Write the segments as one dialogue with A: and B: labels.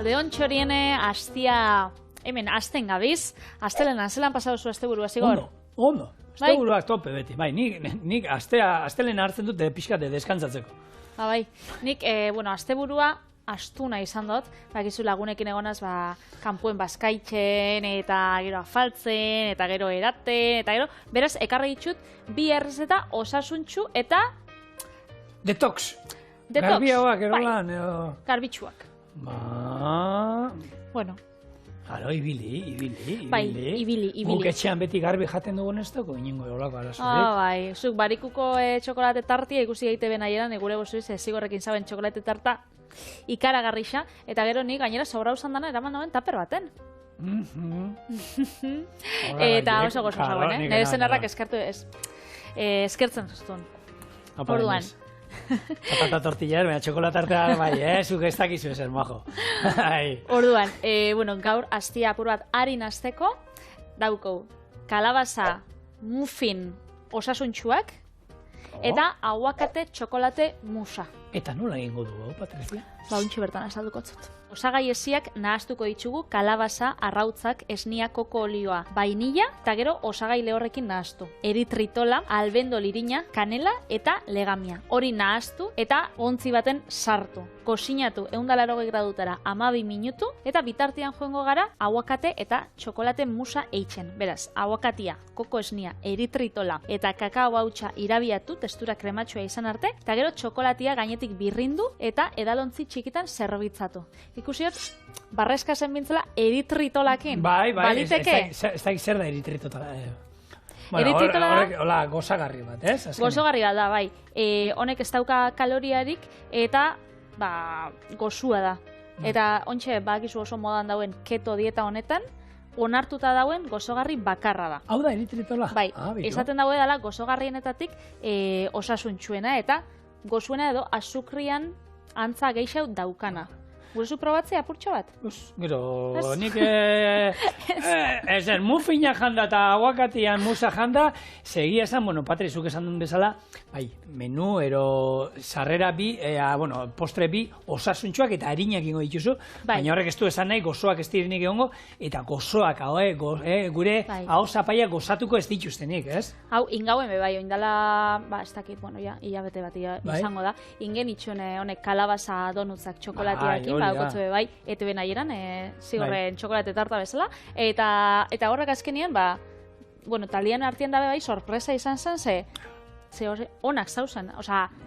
A: Odeon txoriene astia, hemen asten gabiz, astelenan zelan pasatu zu asteburua zigor?
B: Ondo. Asteburuak tope beti. Bai, nik astelena hartzen dut pixkate deskantzatzeko.
A: Bai, nik, asteburua astuna izan dut, bakizu lagunekin egonaz, kanpuen bazkaitzen, eta gero afaltzen, eta gero eraten, eta gero, beraz, ekarri ditut, bi errezeta osasuntxu eta...
B: Detox. Garbiagoak erolan, edo...
A: Garbitxuak. Bueno.
B: Halo, ibili.
A: Bai, ibili.
B: Guk etxean beti garbi jaten dugun ez dago, inengo olako arazorik.
A: Bai, zuk barikuko txokolate tartia ikusi gaite benaieran, egure gozuiz, zigorrekin zaben txokolate tarta ikaragarrixa, eta gero nik gainera sobra usan dana eraman dauen taper baten. Eta oso gozo zauen, nire zenarrak eskertzen zuztun. Orduan.
B: Patata tortilla, baina txokolatartea, bai, zuk ez dakizu ezer, majo.
A: Orduan, gaur astia apur bat harin azteko, dauko kalabaza muffin osasuntxuak, eta aguakate txokolate musa.
B: Eta nola egingo du, Patrizia?
A: Untxi bertan azalduko zut. Osagai esiak nahaztuko ditugu kalabaza, arrautzak, esnia, koko olioa, vainilla eta gero osagai lehorrekin nahaztu. Eritritola, albendo lirina, kanela eta legamia. Hori nahaztu eta ontzi baten sartu. Kosinatu 180 gradutara 12 minutu eta bitartean joango gara aguakate eta txokolate musa eitzen. Beraz, aguakatia, koko esnia, eritritola eta kakao hautsa irabiatu testura krematxoa izan arte eta gero txokolatia gainetik birrindu eta edalontzi txikitan zerbitzatu. Ikusiot, barrezka zen bintzela eritritolakin.
B: Bai,
A: baliteke?
B: Ez da zer da eritritola.
A: Eritritola da?
B: Hola, gozagarri bat, ez?
A: Gozagarri bat da, bai. Honek ez dauka kaloriarik eta gozua da. Eta ontxe, bakizu oso modan dauen keto dieta honetan, onartuta dauen gozogarri bakarra da.
B: Hau da eritritola?
A: Bai, esaten daue dela gozogarrienetatik osasuntxuena eta gozuena edo azukrian antza geixau daukana. Gurezu probatzea apurtxo bat?
B: Gero, nik ezen mufina janda eta aguakatian musa janda, segia esan, Patri, zuk esan duen bezala, bai, menu, sarrera bi, postre bi, osasuntxoak eta harinak ingo dituzu, baina horrek ez du esan nahi, gozoak ez direnik egongo, eta gozoak, gure hau zapaia gozatuko ez dituztenik, ez?
A: Hau, ingauen bai, oindala, ez dakit, hilabete bat izango da, ingen itxune honek kalabaza donutzak txokolatiakin, daukotzu bai, ETV nahieran, zigorren txokolate tarta bezala, eta horrek azkenean, talien artien dabe bai, sorpresa izan zen, ze onak zauzen,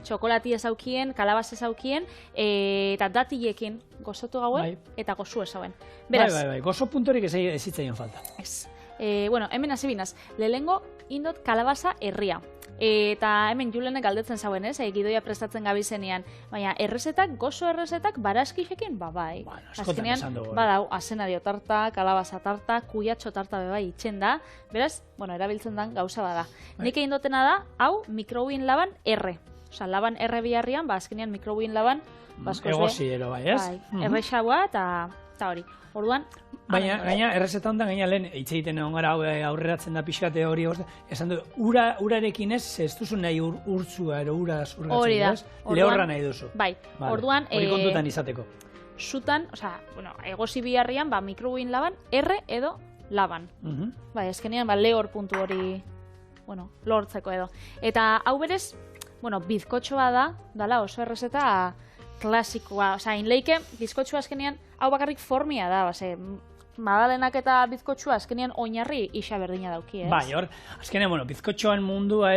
A: txokolatia zaukien, kalabaz zaukien, eta datilekin gozotu gauen, eta gozu ezauen.
B: Bai, gozo puntorik ez hitzaien falta.
A: Ez. Hemen hasi binaz, lehengo indot kalabaza herria. Eta hemen Julenek galdetzen zauen, gidoia prestatzen gabizenean. Baina errezetak, gozo errezetak, barazkixekin, bai. Azkenean, badau, asenadio tarta, kalabaza tarta, kuiatxo tarta bebai itxen da. Beraz, erabiltzen den gauza bada. Nik egin dutena da, hau, mikrobin laban R. Laban R biharrian, azkenean mikrobin laban,
B: egoziero, bai, ez?
A: Errexaua eta hori. Orduan...
B: Baina, errezeta hondan, lehen hitz egiten egon gara aurreratzen da pixkate hori, esan du, urarekin ez duzu nahi urtzua, ura zurgatzen, ez? Lehorra nahi duzu.
A: Bai, orduan...
B: Hori kontutan izateko.
A: Zutan, egozi biharrian, mikrobin laban, R edo laban. Bai, ezkenean, lehor puntu hori, lortzeko edo. Eta hau berez, bizkotxoa da, dala oso errezeta klasikoa, inleike, bizkotxoa azkenean, hau bakarrik formia da, madalenak eta bizkotxoa azkenean oinarri isa berdina dauki, ez?
B: Bai, hor, azkenean, bizkotxoan mundua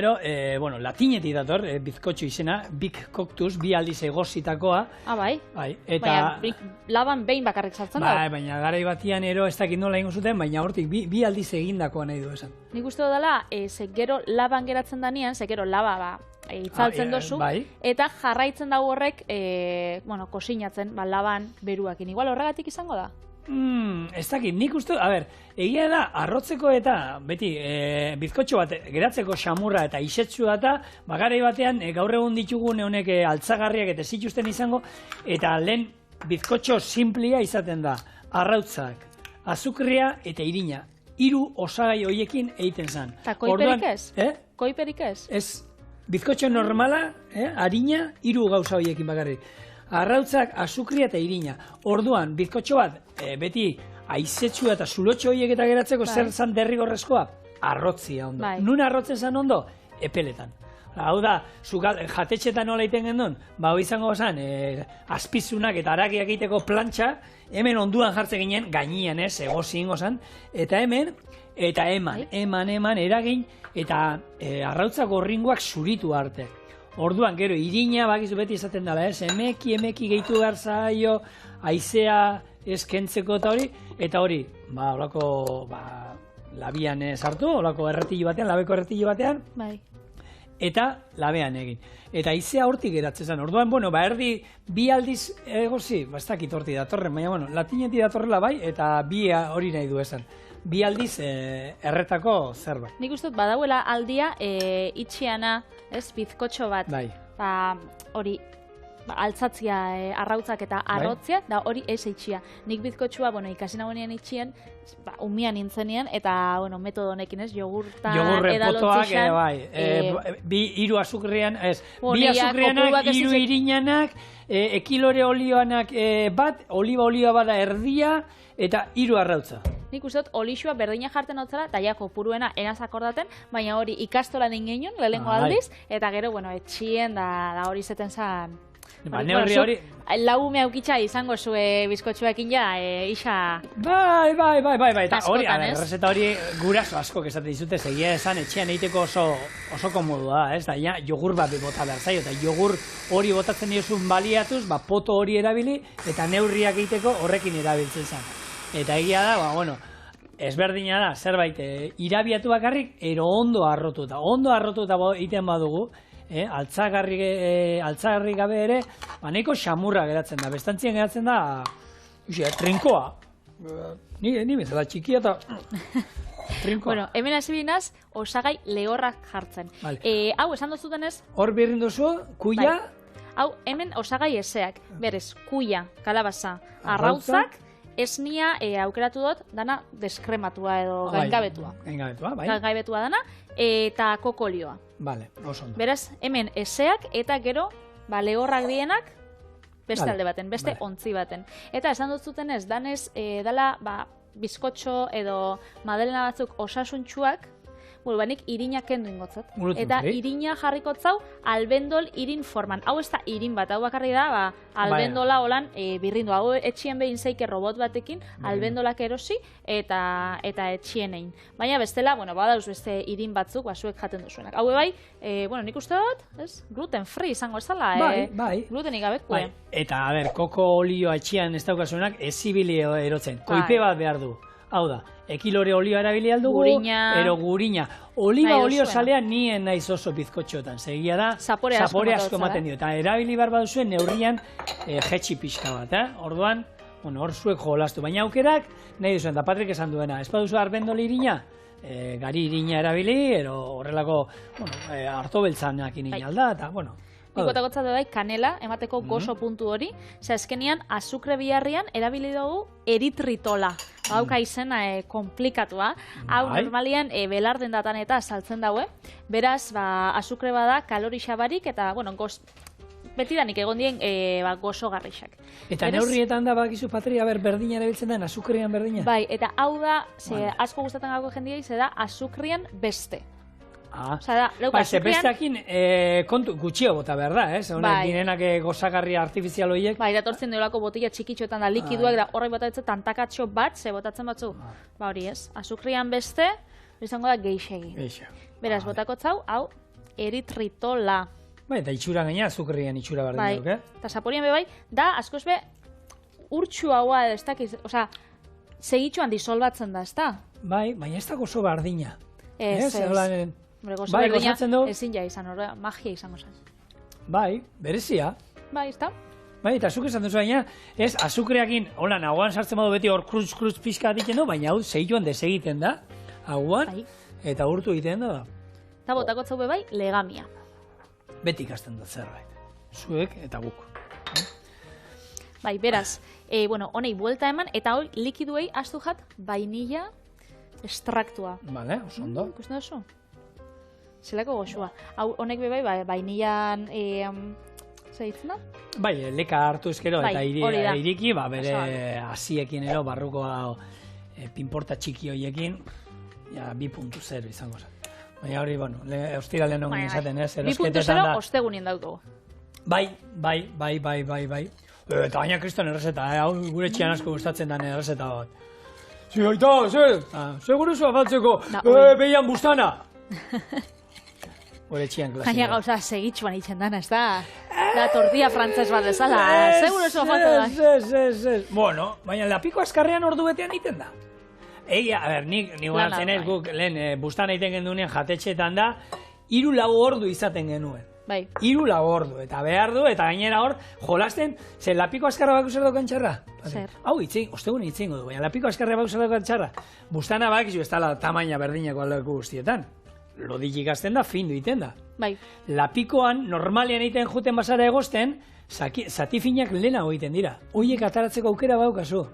B: latinetik dator, bizkotxo izena, Big Coctus, bi aldiz egozitakoa.
A: Bai?
B: Eta...
A: laban behin bakarrik sartzen da?
B: Bai, baina garai batian ez dakit nola ingo zuten, baina hortik bi aldiz egindakoa nahi du esan.
A: Nik uste dela, gero laban geratzen danean, gero laba, itzaltzen dozu, eta jarraitzen dago horrek, kosinatzen, laban beruakin. Igual horregatik izango da?
B: Ez dakit, nik uste, egia da, arrotzeko eta, beti, bizkotxo bat, geratzeko xamurra eta isetsua eta, garai batean, gaur egun ditugun honek altzagarriak eta zituzten izango, eta lehen bizkotxo simplia izaten da, arrautzak, azukria eta irina. 3 osagai hoiekin egiten zen.
A: Eta koiperik ez? Koiperik ez?
B: Ez, bizkotxo normala, harina, 3 gauza hoiekin bakarrik. arrautzak, azukria eta irina. Orduan, bizkotxo bat, beti aizetsua eta zulotxo horiek eta geratzeko zer zan derrigorrezkoa? Arrotzia ondo. Nun arrotzen zan ondo? Epeletan. Hau da, jatetxetan nola iten gendun, hau izango zan, azpizunak eta harakiak egiteko plantxa, hemen onduan jartzen ginen, gainean egozi ingo zan, eta hemen, eta eman, eragin, eta arrautza gorringoak zuritu arte. Orduan, gero, irina, bakizu beti izaten dela, emeki gehitu behar zaio, haizea eskentzeko eta hori, horako, labian sartu, horako erretillo batean, labeko erretillo batean, eta labean egin. Eta haizea hortik geratzen zen. Orduan, erdi bi aldiz egozi, ez dakit hortik datorren, baina, latinetik datorrela bai, eta bi hori nahi du esan. Bi aldiz erretako zerbait.
A: Nik uste dut badauela aldia itxiana, bizkotxo bat. Hori, altzatzia arrautzak eta arrotzia, da hori ez itxia. Nik bizkotxua, ikasi nagoenean itxien, umian nintzenean, eta, metodo honekin ez, jogurta edalotzixan.
B: Hiru azukrian, bi azukrianak, hiru irinanak, ekilore olioanak bat, oliba bada erdia, eta hiru arrautza.
A: Nik uste dut, olixua berdina jarten hotzela, eta ja kopuruena egaz akordaten, baina hori ikastolan ingenion, lehengo aldiz, eta gero, etxien, da hori zeten zan.
B: Neurri hori...
A: Lagume aukitza izango zue bizkotxuekin ja, isa...
B: Bai, eta hori, errezeta hori guraso asko esate dizute, segia esan etxean egiteko oso komodua, ez da, jogur bat bota behar zaio, eta jogur hori botatzen diozun baliatuz, poto hori erabili, eta neurriak egiteko horrekin erabiltzen zen. Eta egia da, ezberdina da, zerbait, irabiatu bakarrik, ero ondo arrotuta egiten badugu, altzagarri gabe ere, nahiko xamurra geratzen da, bestantzien geratzen da, trinkoa. Ni bezala txikia eta trinkoa.
A: Hemen hasi binaz, osagai lehorrak jartzen. Hau, esan duzutenez...
B: Hor birrin duzu, kuia...
A: Hau, hemen osagai ezeak, berez, kuia, kalabaza, arrautzak, esnia aukeratu dut, dana deskrematua edo gaingabetua. Gaingabetua dana, eta kokolioa.
B: Oso ondo.
A: Beraz, hemen ezeak eta gero lehorrak dienak beste alde baten, beste ontzi baten. Eta esan dut zuten ez, danez dala bizkotxo edo madelena batzuk osasuntxuak, nik irina kendu ingotzat. Eta irina jarrikotzau albendol irin forman. Hau ez da irin bat, hau bakarri da albendola holan birrindu. Hau etxien behin zeike robot batekin, albendolak erosi eta etxien egin. Baina bestela, badauz beste irin batzuk, zuek jaten duzuenak. Hau bai, nik uste dut, gluten free izango ez dela, glutenik gabeko.
B: Eta, koko olioa etxian ez daukasunak ezibili erotzen. Koipe bat behar du. Hau da, ekilore olioa erabili aldugu, ero gurina. Oliba olio salean nien naiz oso bizkotxotan. Segia da, zapore asko ematen dio. Eta erabili behar baduzuen neurrian jetxi pixka bat. Orduan, hor zuek jolastu. Baina aukerak, nahi duzuen, da Patrik esan duena. Ez baduzu arbendoli irina, gari irina erabili, ero horrelako harto beltzanak inin alda, eta,
A: Nik otakotza bai kanela, emateko gozo puntu hori, azkenean azukre biharrian erabili dugu eritritola. Hauka izena komplikatua. Hau normalian belarden datan eta saltzen daue. Beraz, azukre bada kalorixa barik eta, betidanik egon dien gozo garrixak.
B: Eta neurrietan da bakizu Patria berdina erabiltzen den, azukrian berdina?
A: Bai, eta hau da, asko gustatzen gauko jendiai, ze da azukrian beste.
B: Besteakin kontu gutxio bota behar da, ez? Direnak gozagarria artifizial horiek.
A: Bai, datortzen deolako botila txikitxoetan da likiduak da horrek botatzen tantakatxo bat, ze botatzen batzu. Hori ez, azukrian beste, izango da geixegi. Beraz, botakotzau, hau, eritritola.
B: Bai, eta itxura gaina azukrian itxura behar dut,
A: eta saporian bai, da, askoz be, urtsu haua, ez dakiz, segitxoan disolbatzen da, ez da?
B: Bai, baina ez da gozo bardina.
A: Gozo berdina ezin ja izan, magia izango zen.
B: Bai, berezia.
A: Bai, ez da?
B: Bai, eta zuk esan duzu baina, ez, azukreakin, hola, nagoan sartzen badu beti hor kruz pixka ditzen du, baina hau segituan desegiten da, hauan, eta urtu egiten da.
A: Eta botakotzau bai, legamia.
B: Beti ikasten dut zerbait. Zuek eta guk.
A: Bai, beraz, honei buelta eman, eta hori likiduei astu jat, vainilla estraktua.
B: Bale, oso ondo.
A: Ikusten duzu? Zelako goxua. Hau, honek bai, vainillan zeitzen da?
B: Bai, leka hartu ezkero
A: Bai,
B: eta
A: hori da.
B: iriki, bere hasiekin ero, barruko pinporta txiki horiekin, ja, 2.0 izango zen. Baina hori, bueno, ostiralean ongen izaten, ez?
A: 2.0 ostegunien dauko.
B: Bai. Eta baina kriston errezeta, hau gure txian asko gustatzen den errezeta bat. Zi, aita, ze gure zua faltzeko, behian bustana! Gure txian klasikoa.
A: Baina gauza segitxuan itzen dana, ez da? Da tortilla frantzes bat bezala, seguro zua faltzen da.
B: Bueno, baina lapiko azkarrean ordu betean egiten da. Egia, a ber, nik guartzen ez, guk lehen bustana egiten gendunean jatetxetan da, 3-4 ordu izaten genuen.
A: Bai.
B: 3-4 ordu, eta behar du, eta gainera hor, jolasten, ze lapiko azkarra bako zer dokan txarra?
A: Zer?
B: Hau, ostegun itzingo du, baina lapiko azkarra bako zer dokan txarra. Bustana bak, ez dela tamaina berdinako aldeko guztietan. Loditik azten da, findu iten da.
A: Bai.
B: Lapikoan, normalean egiten juten basara egosten, zati finak lehenago egiten dira. Hoiek ataratzeko aukera baukazu.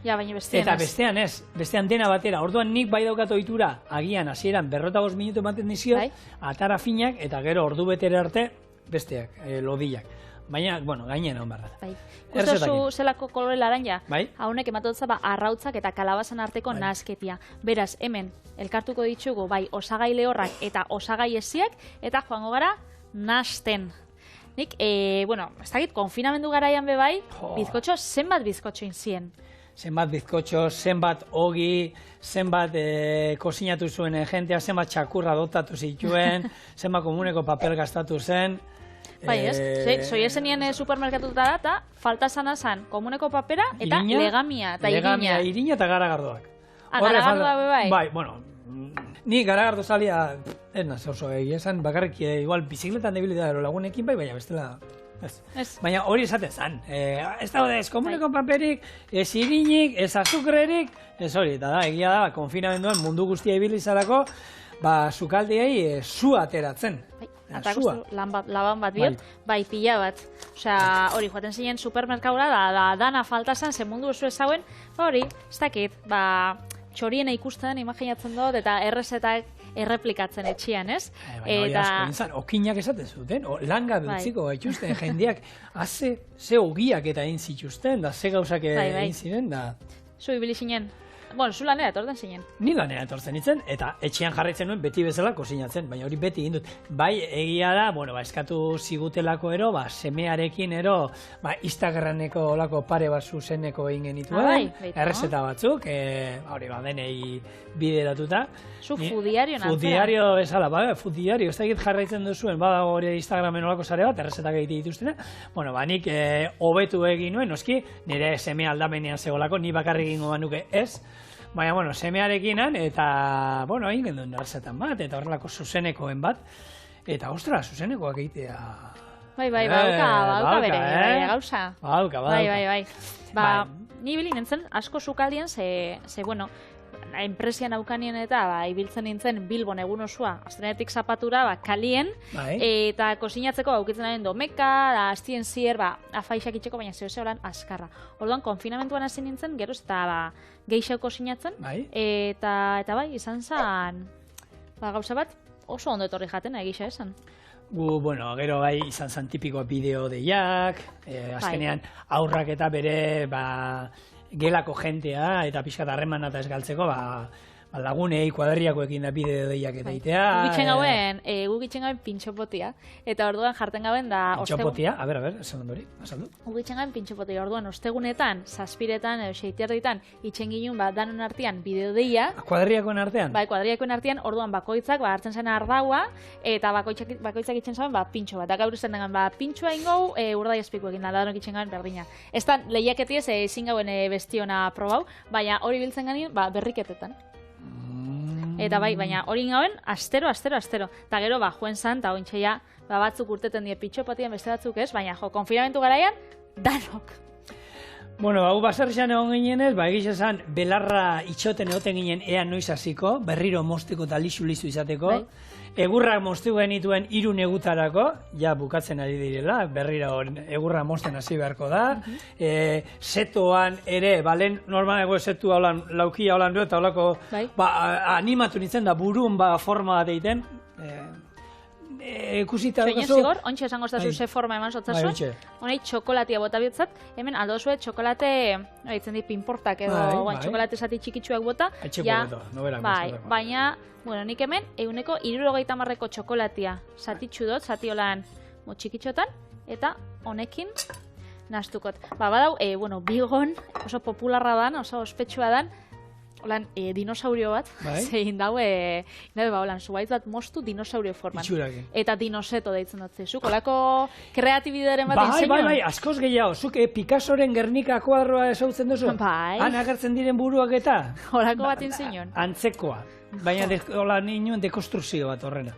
A: Ja, baina bestean
B: Eta bestean ez, bestean dena batera. Orduan nik bai daukat ohitura, agian hasieran 45 minutu ematen dizio, atara finak eta gero ordu betera arte besteak, lodiak. Baina, bueno, gainen hon barra.
A: Bai. Gustozu zelako kolore laranja?
B: Bai.
A: Haunek ematotza arrautzak eta kalabazan arteko nahasketia. Beraz, hemen, elkartuko ditugu, bai, osagai lehorrak eta osagai hesiak, eta joango gara nahasten. Nik, bueno, ez dakit, konfinamendu garaian be bai, bizkotxo, zenbat bizkotxo inzien?
B: Zenbat bizkotxo, zenbat ogi, zenbat kozinatu zuen jentea, zenbat txakurra dotatu zituen, zenbat komuneko papel gastatu zen.
A: Bai, ez? Zoi esenien supermerkatuta da, eta falta zana zan komuneko papera eta legamia eta irina.
B: Legamia, irina eta garagardoak.
A: Garagardua be bai?
B: Bai, bueno, ni garagardo zalia, ez naz oso egia esan, bakarrik igual bizikletan debilita lagunekin bai, baina bestela... Baina hori esaten zan, ez daude ez komuneko paperik, ez irinik, ez azukrerik, ez hori, eta da, egia da, konfinamenduan mundu guztia ibili zarako, sukaldiei sua ateratzen.
A: Eta guztu, laban bat biot, bai, pila bat. Osea, hori, joaten zinen supermerkaura, da dana faltazan, ze mundu oso ezauen, hori, ez dakit, txoriena ikusten, imaginatzen dut, eta errezetak erreplikatzen etxian, ez?
B: Baina hori asko, okinak esaten zuten, langa dutziko gaituzten, jendeak, ze ogiak eta egin zituzten, da ze gauzak egin ziren, da...
A: Zu ibili zinen? Bueno, zu lanera etorten zinen.
B: Ni lanera etortzen nintzen, eta etxean jarraitzen nuen beti bezala kozinatzen, baina hori beti egin dut. Bai, egia da, bueno, eskatu zigutelako ero, semearekin ero, Instagrameko olako pare bat zuzeneko egin genituen, errezeta batzuk, hori denei bideratuta.
A: Zu fudiario nantzera?
B: Fudiario bezala, fudiario, ez da egit jarraitzen duzuen, badago hori Instagramen olako zare bat, errezetak egite dituztena. Bueno, nik hobetu egin nuen, noski, nire semea aldamenean zegolako, ni bakarrik egingo banuke ez. Baina, bueno, semearekinan, eta, bueno, egin genduen errezetan bat, eta horrelako zuzenekoen bat, eta, ostra, zuzenekoak egitea...
A: Bai, bauka bere, gauza.
B: Bauka.
A: Bai. Ni bili nintzen, asko sukaldien, ze, bueno, enpresian aukanien eta ibiltzen nintzen Bilbon egun osoa, astrenetik zapatura, kalien, eta kozinatzeko aukitzen den domeka, astien zier, afaixak itxeko, baina zeo holan askarra. Orduan, konfinamentuan hasi nintzen, geroz eta geixau kozinatzen, eta bai, izan zen, gauza bat, oso ondo etorri jaten, egisa esan.
B: Bueno, gero gai izan zen tipikoa bideo deiak, azkenean aurrak eta bere, gelako jentea eta pixkat harremana eta ez galtzeko, lagunei kuadriakoekin da bideo deiak eta itea.
A: Gugitzen gauen pintxopotia, eta orduan jarten gauen da...
B: Pintxopotia? A ber, esan dori, asaldu.
A: Gugitzen gauen pintxopotia, orduan ostegunetan, zazpiretan, seiterditan, itxen ginen danon artean bideo deia.
B: Kuadriakoen artean?
A: Bai, kuadriakoen artean, orduan bakoitzak, hartzen zen ardaua, eta bakoitzak itxen zauen, pintxo bat. Eta gaur izan dengan, pintxoa ingau, urdai espikoekin da, danok itxen gauen berdina. Ez da, lehiaketiez, ezin gauen bestiona probau, baina hori biltzen ganin, berriketetan. Eta bai, baina hori gauen, astero. Eta gero, joen zan, eta ointxeia, batzuk urteten die pitxopatien beste batzuk ez, baina konfinamentu garaian, danok.
B: Bueno, hau baserrian egon ginenez, egiz esan, belarra itxoten egoten ginen ea noiz hasiko, berriro mozteko eta lizu izateko. Egurrak moztu genituen 3 negutarako, ja bukatzen ari direla, berriro egurra mozten hasi beharko da. Setoan ere, balen normaleko setu laukia holan du, eta holako animatu nintzen da burun forma bat egiten. ikusita
A: Soinen
B: daukazu.
A: zigor, ontsa esango zazu ze forma eman sotzazu. Honei txokolatia bota biotzat, hemen aldozue txokolate, ditzen dit pinportak edo txokolate zati txikitsuak bota.
B: Etxeko beto, noberak.
A: Baina, bueno, nik hemen, eguneko 70 txokolatia zatitxu dut, zati holan txikitxotan, eta honekin nahaztukot. Badau, bigon, oso popularra dan, oso ospetsua dan, holan, dinosaurio bat, zein daue, holan, zuaitz bat mostu dinosaurio forman.
B: Itxurakin.
A: Eta dinoseto deitzen dut zizuk, holako kreatibidaren bat inzenion.
B: Bai, askoz gehiago, zuk Picassoren Gernika kuadroa esautzen duzu?
A: Bai.
B: Han agertzen diren buruak eta?
A: Holako bat inzenion.
B: Antzekoa, baina hola nioen dekonstruzio bat horrena.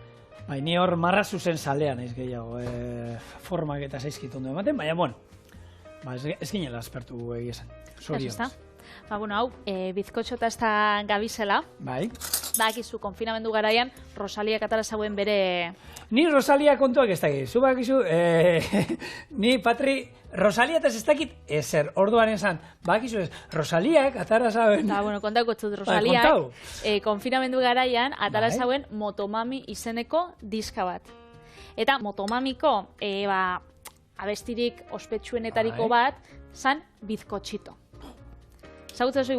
B: Bai, ni hor marra zuzen zalean ez gehiago, formak eta zaizkitondu ematen, baina, bueno, ez ginela aspertu egizan, zorioz.
A: Hau, bizkotxo eta ez da gabizela.
B: Bai.
A: Bakizu, konfinamendu garaian, Rosaliak atara zauen bere...
B: Ni Rosalia kontuak ez dakit. Zu bakizu, ni Patri, Rosalia eta ez dakit ezer, orduan esan, bakizu ez, Rosaliak atara zauen...
A: Kontako txut, Rosaliak, konfinamendu garaian, atara zauen Motomami izeneko diska bat. Eta Motomamiko, abestirik ospetsuenetariko bat, zan bizkotxito. Zagutzen zu,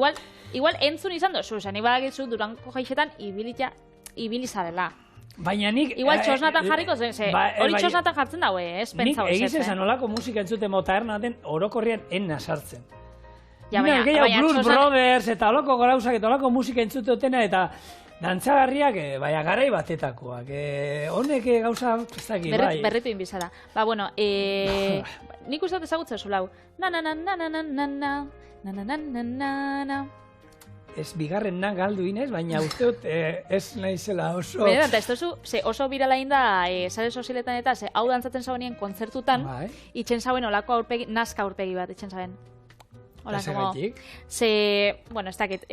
A: igual entzun izan dozu, zen ibagakizu Durangoko jaixetan ibilizarela.
B: Baina nik...
A: Igual txosnatan jarriko zen, hori txosnatan jartzen daue, ez pentsa
B: nik egiz esan olako musika entzuten moderna den orokorrian enna sartzen.
A: Baina
B: Blues Brothers eta olako grauzak eta olako musika entzutotena eta dantzagarriak, baina garai batetakoak. Honek gauza, ez dakit, bai.
A: Berritu inbizara. Nik uste dut ezagutzen zu lau. Na-na-na-na-na-na-na. Na-na-na-na-na-na.
B: Ez bigarren na galdu inez, baina uste dut ez naizela oso...
A: Baina, eta ez duzu, oso birala inda sare sozialetan eta hau dantzatzen zauen kontzertutan, itxen zauen olako aurpegi, nazka aurpegi bat, itxen zauen.
B: Hola, como...
A: Bueno, ez dakit...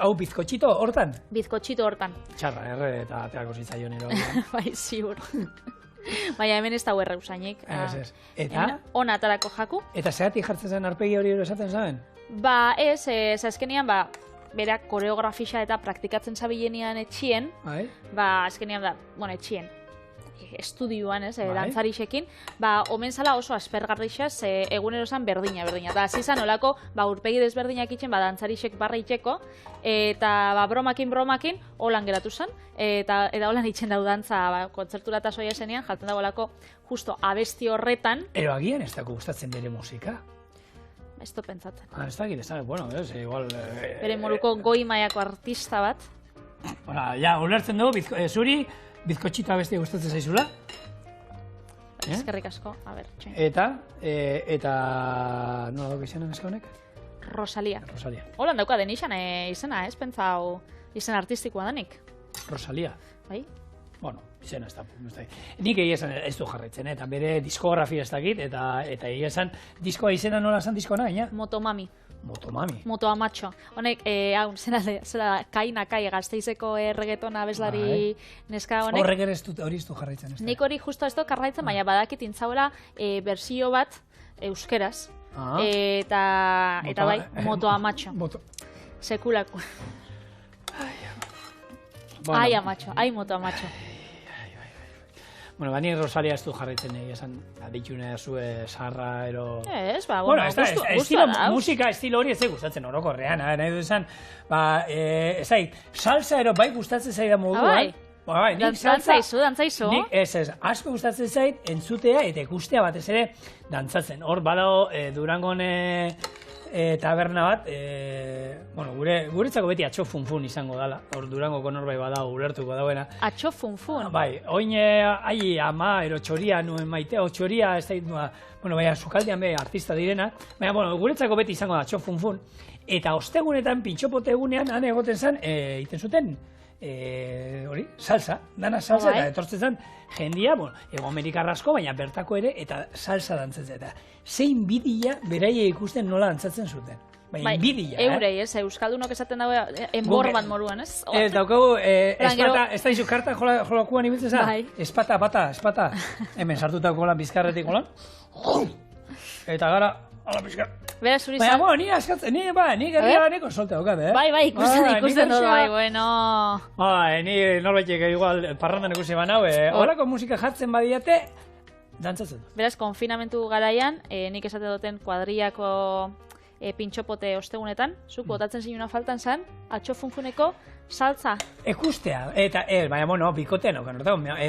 B: Hau bizkotxito hortan?
A: Bizkotxito hortan.
B: Txarra, eta ateako zitzaion ero.
A: Bai, ziur. Baina hemen ez da huerra usainik.
B: Eta?
A: Ona atarako jaku.
B: Eta zeratik jartzen zen arpegi hori esaten zaben?
A: Ez, azkenean, berak koreografisa eta praktikatzen zabilenean etxien, azkenean etxien, estudioan, dantzarixekin, omen zala oso aspergarrixaz, egunero zan berdina. Eta hasi zan olako, urpegi desberdinak itxen, dantzarixek barra itxeko, eta bromakin, holan geratu zen, eta holan itxen dau dantza kontzertura eta soia zenean, jalten dago olako justo abesti horretan.
B: Ero agian ez dako gustatzen bere musika?
A: Ez du pentsatzen.
B: Ez dakit, bueno, igual...
A: Bere moruko goi mailako artista bat.
B: Ja, ulertzen dugu, zuri, bizkotxita bestia gustatzen zaizula.
A: Eskerrik asko, a ber, txoin.
B: Eta... Nola dauk izena neska honek?
A: Rosalia.
B: Rosalia.
A: Holan dauka den izena, ez pentsau izen artistikoa danik.
B: Rosalia.
A: Bai?
B: Bueno, izena ez da. Nik egia esan ez du jarraitzen, eta bere diskografia ez dakit, eta egia esan, diskoa izena nola esan diskoa nahi,
A: Motomami.
B: Motomami.
A: Motoamatxo. Honek, zela Kai Gasteizeko reggaetona abeslari neska honek.
B: Horrek ere hori ez du jarraitzen.
A: Nik hori justo ez du jarraitzen, baina badakit intzauela bersio bat euskeraz. Eta bai, Motoamatxo. Sekulako. Ai, amatxo, ai, Motoamatxo.
B: Bueno, bani Rosalia ez du jarraitzen egin esan aditxunea zue sarra, ero...
A: Ez, bueno, guztua da.
B: Musika estilo hori ez gustatzen orokorrean, nahi du esan, salsa ero bai gustatzen zaidan moduan.
A: Bai, dantzaizu.
B: Nik asko gustatzen zait entzutea eta ikustea batez ere dantzatzen. Hor badao Durangon taberna bat, guretzako beti atxo funfun izango dala. Hor Durangoko norbait badao ulertuko dauena.
A: Atxo funfun?
B: Bai, oin ama, ero txoria nuen maite, o txoria ez da, baina sukaldean be artista direnak, baina guretzako beti izango da atxo funfun. Eta ostegunetan, pintxopote egunean, han egoten zen, iten zuten, salsa, dana salsa, eta etortzen zen jendia, Ego Amerikarra asko, baina bertako ere, eta salsa dantzatzen. Eta zein bidia beraie ikusten nola dantzatzen zuten. Baina bidia,
A: eurei, euskaldunok esaten dago enborban moruan, ez?
B: Ez daukagu, ez da izu karta jolakuan ibiltzen za? Espata, espata. Hemen sartutako lan bizkarretik lan. Eta gara, ala bizkar.
A: Beraz, zuri
B: Baina,
A: zan...
B: ni askatzen, ni gerria neko solta daukat,
A: Bai, ikusten dut, bai, bueno...
B: Ni norbaitek igual parrandan ikusi banau, horako musika jartzen badiate, dantzatzen.
A: Beraz, konfinamentu garaian, nik esate duten kuadriako pintxopote ostegunetan, zuk botatzen zinuna faltan zen, atxo funfuneko saltza.
B: Ekustea, eta, baina, bueno, bikotean okan,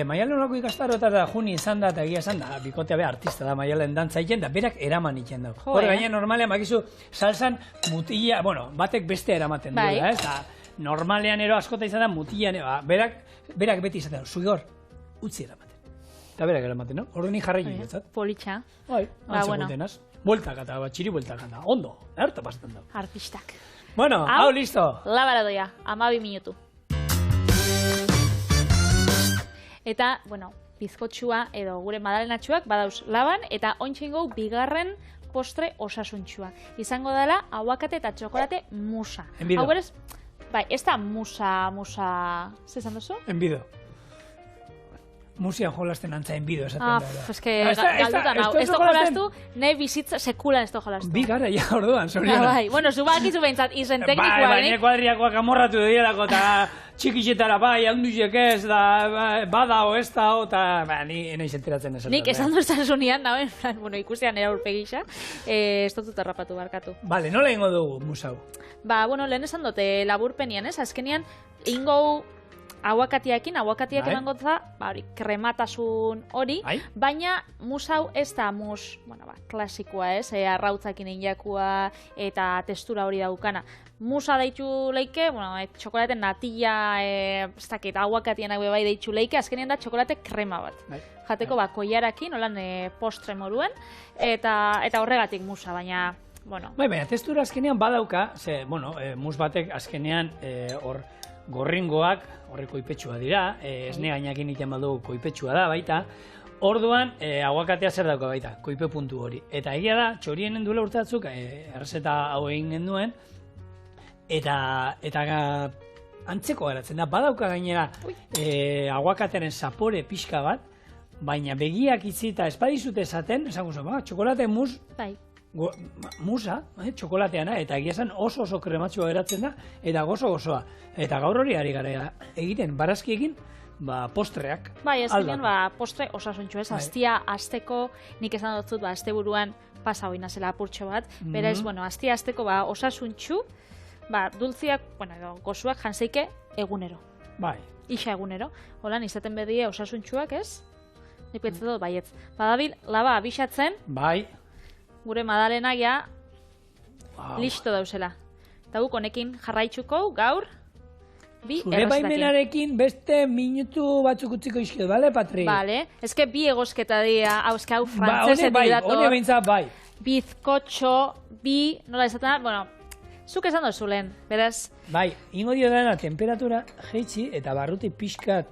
B: Maialen olako ikastaro eta juni izan da, eta egia izan da, bikotea be artista da Maialen dantza egiten, da berak eraman egiten da. Hor, gaina normalean, bakizu, salsan mutila, bueno, batek beste eramaten duela, ez? Normalean ero askota izan da mutilan, berak beti izaten da, zugor, utzi eramaten. Eta berak eramaten, no? Hor ni jarrai jotzat.
A: Politxa.
B: Bai, antzegotenaz. Bueltak eta, txiri bueltak eta, ondo, harta pasatzen da.
A: Artistak.
B: Bueno, hau listo.
A: Labaradoia, 12 minutu. Eta, bueno, bizkotxua edo gure madalenatxuak badauz laban, eta ontsengo bigarren postre osasuntxua. Izango dela, aguakate eta txokolate musa.
B: Enbido.
A: Hau berez, bai, ez da musa, zezan duzu?
B: Enbido. Musian jolasten antza enbido esaten da.
A: Eske galduta nau. Ez to jolastu, nahi bizitza sekulan ez to jolastu.
B: Bi gara, ja, orduan, zoriona.
A: Bai, bueno, zu bakizu behintzat, izen teknikoa.
B: Bai, kuadriakoak amorratu dira eta txikitxetara bai, handuzek ez, da, bada o ez da, eta ni naiz enteratzen esaten.
A: Nik esan duzan zunian, nauen, bueno, ikusian era urpegisa, ez dut errapatu barkatu.
B: Bale, nola ingo dugu musau?
A: Ba, bueno, lehen esan dute laburpenian, ez? Azkenian, ingo aguakatiak emango da, krematasun hori, baina musau ez da bueno, klasikoa, ez? Arrautzakin injakua eta textura hori daukana. Musa deitu leike, bueno, txokolate natilla, ez dakit, aguakatianak bai deitu leike, azkenean da txokolate krema bat. Jateko, koiarakin, holan postre moruen, eta horregatik musa, baina, bueno.
B: Baina, textura azkenean badauka, mus batek azkenean hor gorringoak, horre koipetsua dira, esne gainakin iten baldugu koipetsua da baita, orduan aguakatea zer dauka baita, koipe puntu hori. Eta egia da, txorienen duela urte batzuk, errezeta hau egin genduen, eta antzeko geratzen da, badauka gainera aguakatearen zapore pixka bat, baina begiak itzita espadizute esaten, esango zuen, txokolate mus, musa, txokolateana, eta egia esan oso krematxua geratzen da, eta gozoa. Eta gaur hori ari gara egiten, barazkiekin, postreak.
A: Bai, ezkenean, postre osasuntxu ez, aztia azteko, nik esan dut zut, azteburuan pasa hori nazela apurtxo bat, berez, aztia azteko osasuntxu, dultziak, gozuak jantzeike egunero.
B: Bai.
A: Ixa egunero. Holan, izaten bedie osasuntxuak ez? Nik pentsa dut baietz. Badabil, laba abixatzen.
B: Bai.
A: Gure madalenak ja listo dauzela. Eta guk honekin jarraitzuko gaur bi
B: Zure
A: errezetakin.
B: baimenarekin beste minutu batzuk utziko izkio, bale, Patri?
A: Bale, ezke bi egosketa dira, hau frantzesetik dator.
B: Hone behintzat bai.
A: Bizkotxo, nola esaten, bueno, zuk esan dozu lehen, beraz.
B: Bai, ingo dio dena temperatura jeitzi eta barruti pixkat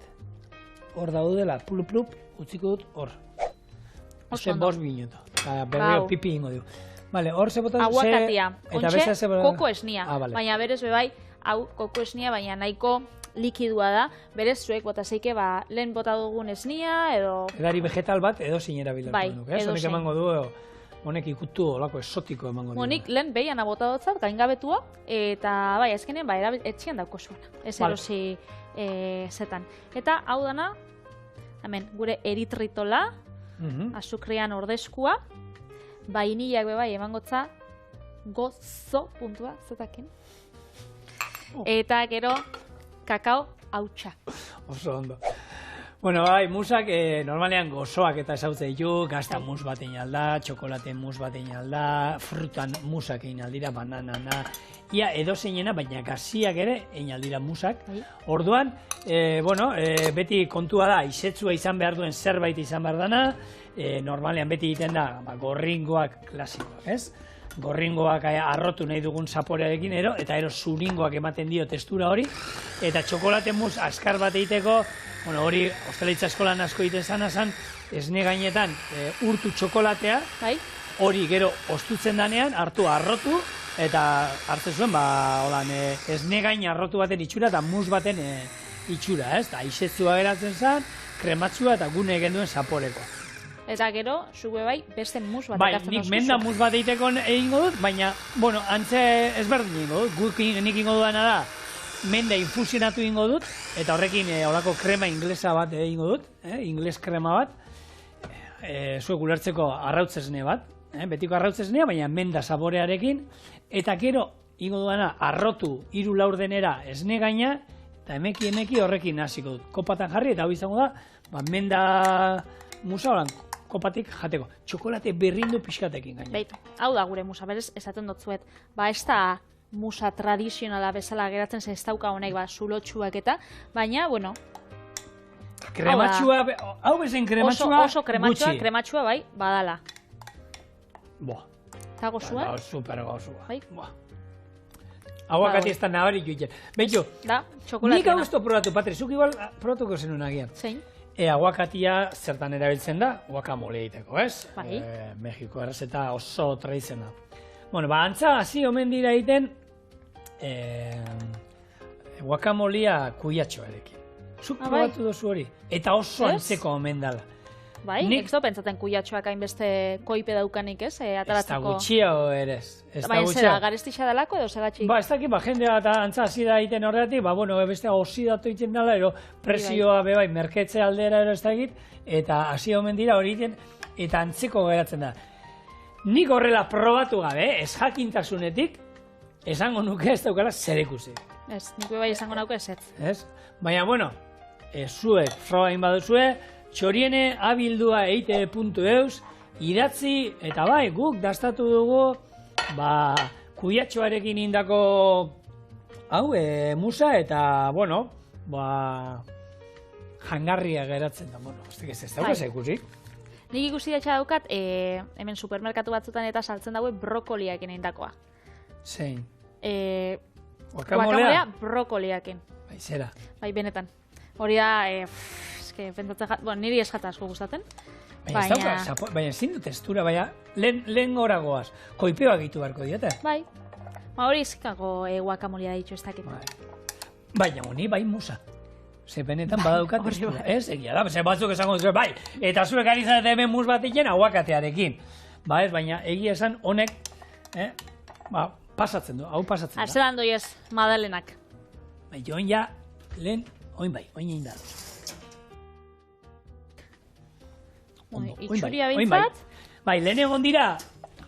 B: hor daudela plup, utziko dut hor. Este 5 minutu. Berreo pipi ingo dio. Vale, hor ze botan...
A: Aguakatia, ontxe koko esnia. Baina berez bebai, hau koko esnia, baina nahiko likidua da. Berez zuek botazeike, lehen bota dugun esnia, edo... Edari
B: vegetal bat edo zinera bilatzen duk, ez? Honek emango du, honek ikutu olako esotiko emango du.
A: Honik lehen behiana bota dutzat, gaingabetua, eta bai, ezkenen, etxian dauko zuena. Ez erosi zetan. Eta hau dana, hemen, gure eritritola, azukrian ordezkua, bainillak bebai emangotza gozo puntua zetakin. Eta gero kakao hautsa.
B: Oso ondo. Bueno, bai, musak normalean gozoak eta esautzen ditu, gazta mus bat egin alda, txokolate mus bat egin alda, frutan musak egin aldira, banana, ia edo zeinena, baina gaziak ere egin aldira musak. Orduan, beti kontua da, izetsua izan behar duen zerbait izan behar dana, normalean beti egiten da, gorringoak klasikoak, ez? Gorringoak arrotu nahi dugun zaporearekin, eta zuringoak ematen dio textura hori, eta txokolate mus askar bat egiteko, hori ostalaritza eskolan asko egiten zan, esne gainetan urtu txokolatea, hori gero ostutzen danean, hartu arrotu, eta hartzen zuen, esne gain arrotu baten itxura eta mus baten itxura, ez? Eta izetzua geratzen zen, krematzua eta gune egin duen zaporekoa.
A: Eta gero, zube bai, beste mus bat
B: Bai,
A: ekartzen
B: nik
A: dozkuzu.
B: menda mus bat egiteko egingo dut, baina, bueno, antze ezberdin egingo dut. Nik ingo dudana da, menda infusionatu ingo dut, eta horrekin horako krema inglesa bat egingo dut, ingles krema bat, zuek ulertzeko arrautzesne bat, betiko arrautzesnea, baina menda saborearekin, eta gero, ingo dudana, arrotu 3 laurdenera esne gaina, eta emeki horrekin hasiko dut. Kopatan jarri, eta hau izango da, menda musa horan kopatik jateko. Txokolate berrindu pixkatekin gaina.
A: Beitu, hau da gure musa, berez, esaten dutzuet, ez da musa tradizionala bezala geratzen ez dauka honek, zulotxuak eta, baina, bueno...
B: Krematxua, hau bezen krematxua
A: oso krematxua bai, badala.
B: Boa.
A: Eta gozua?
B: Super gozua.
A: Bai?
B: Boa. Aguakati ez da nabari juitzen. Beitxo,
A: Da, txokolateena.
B: nik hau ez probatu, Patri, zuk igual probatuko zenun agian.
A: Zein?
B: Aguakatia zertan erabiltzen da, guacamole egiteko, ez?
A: Bai.
B: Mexiko errezeta oso tradizionala. Bueno, antza, hasi omen dira egiten guacamolea kuiatxoarekin. Zuk probatu dozu hori. Eta oso antzeko omen dala.
A: Bai, ez do pentsaten kuiatxoak hainbeste koipe daukanik, ez? Ataratzeko...
B: Ez da gutxiago eres.
A: Baina zera, garestixa dalako edo segatxik?
B: Ez dakit, jende bat antza hasi da egiten horretik, bueno, beste oxidatu egiten dela, ero presioa bebai, merketze aldera ero ez dakit, eta hasi omen dira hori egiten, eta antzeko geratzen da. Nik horrela probatu gabe, ez jakintasunetik, esango nuke ez daukala zer ikusi.
A: Ez, nik bai esango nauke ez.
B: Ez? Baina, bueno, zuek frogain baduzue, txoriene abildua eite.eus idatzi, eta bai, guk dastatu dugu, kuiatxoarekin indako hau, musa, eta, bueno, jangarria geratzen da, bueno, ez daukaz ikusik.
A: Nik ikusi datxa daukat, hemen supermerkatu batzutan eta saltzen daue brokoliakin indakoa.
B: Zein?
A: Guacamolea brokoliakin.
B: Bai, zera.
A: Bai, benetan. Hori da, niri ez jata asko gustatzen.
B: Baina ezin du testura, baina lehen goragoaz. Koipioa gitu barko dieta.
A: Bai. Hori izkako guacamolea ditu ez dakit.
B: Baina honi bai musa. Ze benetan badaukat testura. Ez, egia da, ze batzuk esango dut, bai. Eta zuek ari zaten hemen mus bat egin aguakatearekin. Ba ez, baina egia esan honek, pasatzen du, hau pasatzen da.
A: Arzelan doiez, madalenak.
B: Bai, joan ja, lehen, oin egin da.
A: Itxuria bintzat?
B: Bai, lehen egon dira,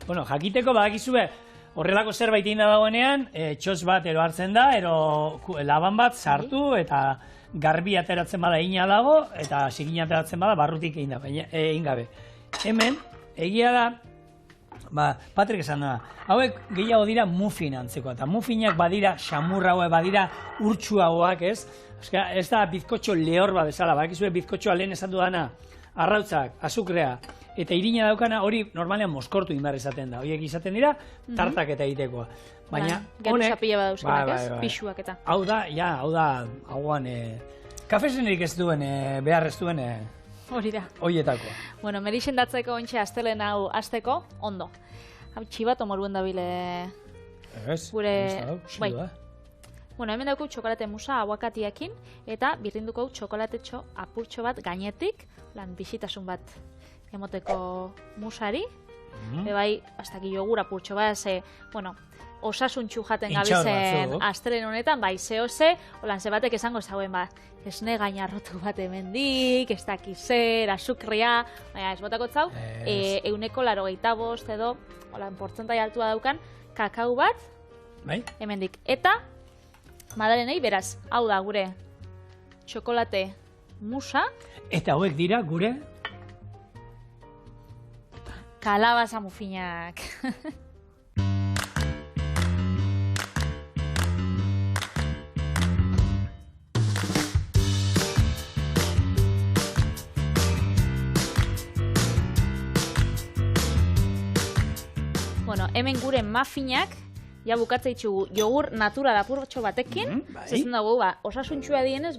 B: bueno, jakiteko badakizue, horrelako zerbait egin da dagoenean, txos bat ero hartzen da, ero laban bat sartu, eta garbi ateratzen bada egina dago, eta zikina ateratzen bada barrutik egin gabe. Hemen, egia da, Patrik esan da, hauek gehiago dira muffin antzeko, eta muffinak badira xamurra hauek, badira urtsuagoak, ez? Ez da bizkotxo lehor bat bezala, badakizue bizkotxoa lehen esan dudana, arrautzak, azukrea, eta irina daukana hori normalean moskortu inbar izaten da. Horiek izaten dira, tartak eta egitekoa. Baina,
A: honek... Gero bat euskanak ez, pixuak eta.
B: Hau da, hauan, kafesenerik ez duen, behar ez duen,
A: hori da.
B: Horietakoa.
A: Bueno, merixen datzeko ontsa astelen hau azteko, ondo. Hau txibato moruen dabile...
B: Ez,
A: bai. Bueno, hemen daukau txokolate musa aguakatiakin, eta birrinduko txokolatetxo apurtxo bat gainetik, bisitasun bat emoteko musari. Bai, hastaki jogur apurtxo bat, bueno, osasuntxu jaten gabizen astelen honetan, bai, ze, holan ze batek esango zauen bat, esne gainarrotu bat hemendik, ez dakizer, azukria, baina ez botako zau, 185 edo, holan portzentai altua daukan, kakao bat, hemendik. Eta, madalenei, beraz, hau da gure txokolate musa.
B: Eta hauek dira gure
A: kalabaza mufinak. Bueno, hemen gure muffinak ja bukatza itxugu jogur natural apurtxo batekin, zezen dugu, osasuntxua dienez,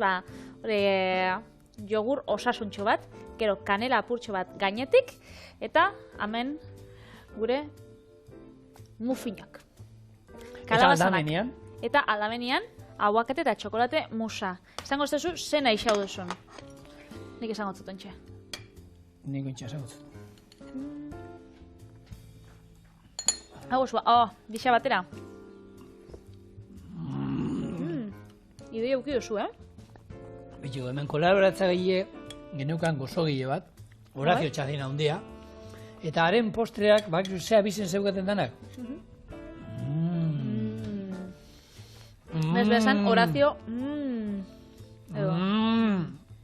A: jogur osasuntxo bat, gero kanela apurtxo bat gainetik, eta hemen gure muffinak.
B: Eta aldamenean?
A: Eta aldamenean, aguakate eta txokolate musa. Esango ez duzu, zena isau duzun. Nik esango zuten txe.
B: Niko intxasagut.
A: Hau osua, dixa batera. Idei auki duzu,
B: Bitu, hemen kolaboratzaile geneukan gozogile bat, Horazio Txazina handia, eta haren postreak, bakizu zea bizen zeugaten danak.
A: Bez bezan, Horazio,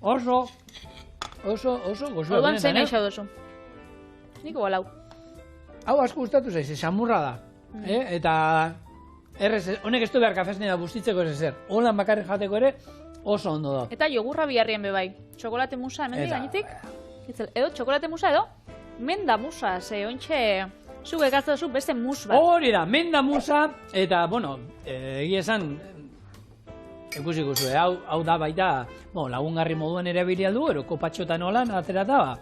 B: Oso gozua.
A: Orduan zein eixau duzu. Niko balau.
B: Hau asko gustatu zaiz, samurra da. Eta honek ez du behar kafesnea bustitzeko ezer. Holan bakarrik jateko ere oso ondo da.
A: Eta jogurra biharrien bebai. Txokolate musa hemen gainetik. Edo txokolate musa edo menda musa. Ze ointxe zuk ekartzen duzu beste mus bat.
B: Hori da, menda musa eta, bueno, egia esan ikusiko zuen, hau da baita lagungarri moduan ere abirialdu, ero kopatxotan holan aterata,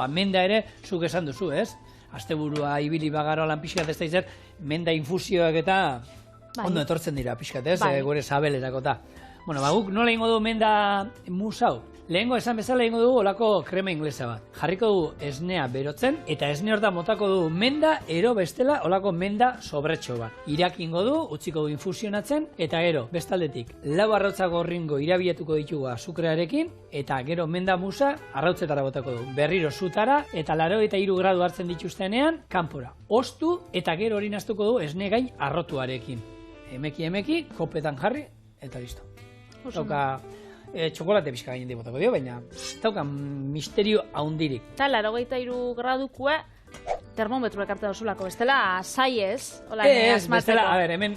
B: menda ere zuk esan duzu, ez? Asteburua ibili bagara lan pixkat ez da izan, menda infusioak eta ondo etortzen dira pixkat, ez? Gure sabelerako eta. Guk nola ingo du menda mus hau? Lehengo esan bezala ingo dugu olako krema inglesa bat. Jarriko du esnea berotzen, eta esne hortan motako du menda, ero bestela olako menda sobretxo bat. Irakingo du, utziko du infusionatzen, eta gero, bestaldetik, 4 arrautza gorringo irabietuko ditugu azukrearekin, eta gero menda musa arrautzetara botako du. Berriro zutara, eta 83 gradu hartzen dituztenean, kanpora. Ostu, eta gero hori naztuko du esne gain arrotuarekin. Emeki, kopetan jarri, eta listo. Dauka txokolate pixka gainen botako dio, baina dauka misterio haundirik.
A: Eta 83 gradukua termometro ekartzen dozulako, bestela zai ez?
B: Bestela, hemen,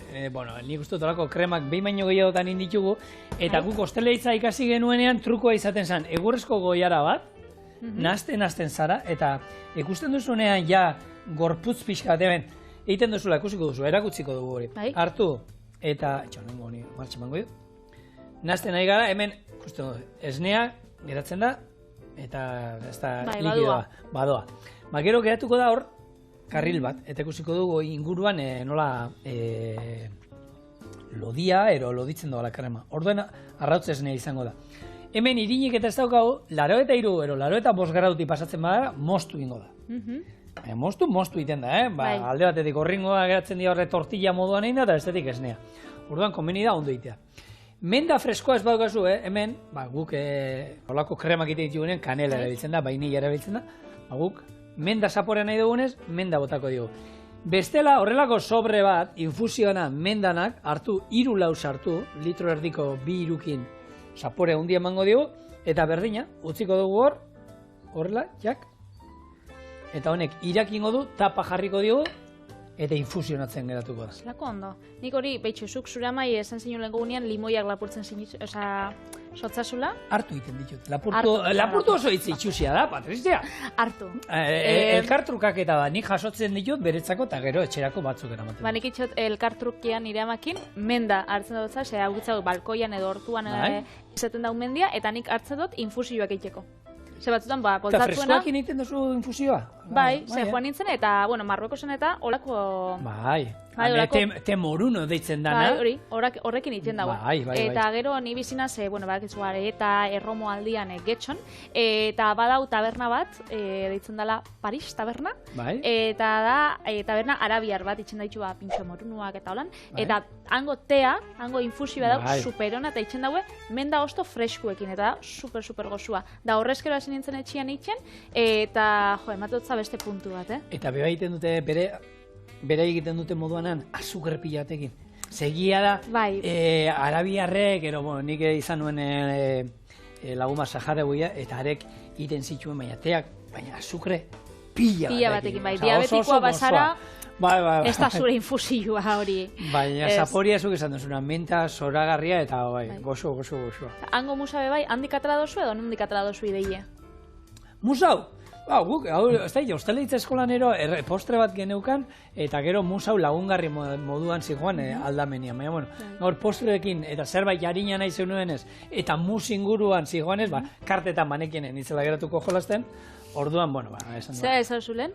B: nik uste dut olako kremak behin baino gehiagotan inditugu, eta guk hosteleitza ikasi genuenean trukoa izaten zen, egurrezko goiara bat, nazten zara, eta ikusten duzunean ja gorputz pixka bat, hemen, egiten duzula, ikusiko duzu, erakutziko dugu hori. Hartu, eta, nengo honi, martxe mango du. Nazten nahi gara, hemen, esnea geratzen da, eta ez da likidoa, badoa. Gero geratuko da hor, karril bat, eta ikusiko dugu inguruan nola lodia, ero loditzen doa la krema. Orduen arrautz esnea izango da. Hemen irinik eta ez daukagu, 83 ero 85 gradutik pasatzen bada, moztu ingo da. Moztu iten da, alde batetik gorringoa geratzen dira horre tortilla moduan egin da, eta bestetik esnea. Orduan, konbeni da ondo itea. Menda freskoa ez badukazu, hemen, guk olako kremak egiten ditugunen, kanela erabiltzen da, vainilla erabiltzen da, guk menda zaporea nahi dugunez, menda botako dugu. Bestela, horrelako sobre bat, infusiona mendanak, hartu, 3 lau sartu, litro erdiko 2 irukin zaporea hundia emango dugu, eta berdina, utziko dugu hor, horrela, jak, eta honek irakingo du, tapa jarriko dugu, eta infusionatzen geratuko da.
A: Lako ondo. Nik hori, behitxuzuk, zure amai esan zinu lehen gunean limoiak lapurtzen sotzazula?
B: Hartu egiten ditut. Lapurtu oso hitz itxusia da, Patrizia.
A: Hartu.
B: Elkartrukaketa da, nik jasotzen ditut beretzako eta gero etxerako batzuk eramaten.
A: Nik itxot elkartrukian nire amakin, menda hartzen dut za, hau balkoian edo hortuan izaten daun mendia, eta nik hartzen dut infusioak eiteko. Ze batzutan,
B: Eta freskoak egiten duzu infusioa?
A: Bai, joan nintzen eta, Marruekosen eta olako...
B: Temoruno deitzen dana.
A: Bai, horrekin egiten dago. Eta gero ni bizina ze, badakizu eta erromo aldian getxon, eta badau taberna bat, deitzen dela Paris taberna, eta da taberna arabiar bat, itzen daitu pintxo morunuak eta holan, eta hango tea, hango infusioa dago superona, eta itzen daue menda osto freskuekin, eta super gozua. Da horrezkero hasi nintzen etxian itzen, eta ematotza beste puntu bat,
B: Eta beba egiten dute bere egiten dute moduanan azukre pilatekin. Segia da, arabiarrek, nik izan nuen laguma Saharaua, eta arek egiten zituen baina azukre pila batekin.
A: Diabetikoa bazara, ez da zure infusioa hori.
B: Baina zaporia zuk esan duzuna, menta, zoragarria, eta gozo.
A: Hango musa bebai, handik atela dozu edo nondik atela dozu ideie?
B: Musau? Guk, ez da, hosteleitza eskolanero postre bat geneukan, eta gero musau lagungarri moduan zigoan aldamenian. Baina, gaur postreekin eta zerbait harina nahi zeunuenez, eta mus inguruan zigoanez, kartetan banekienen itzela geratuko jolasten, orduan, esan da.
A: Zera ez hau zulen?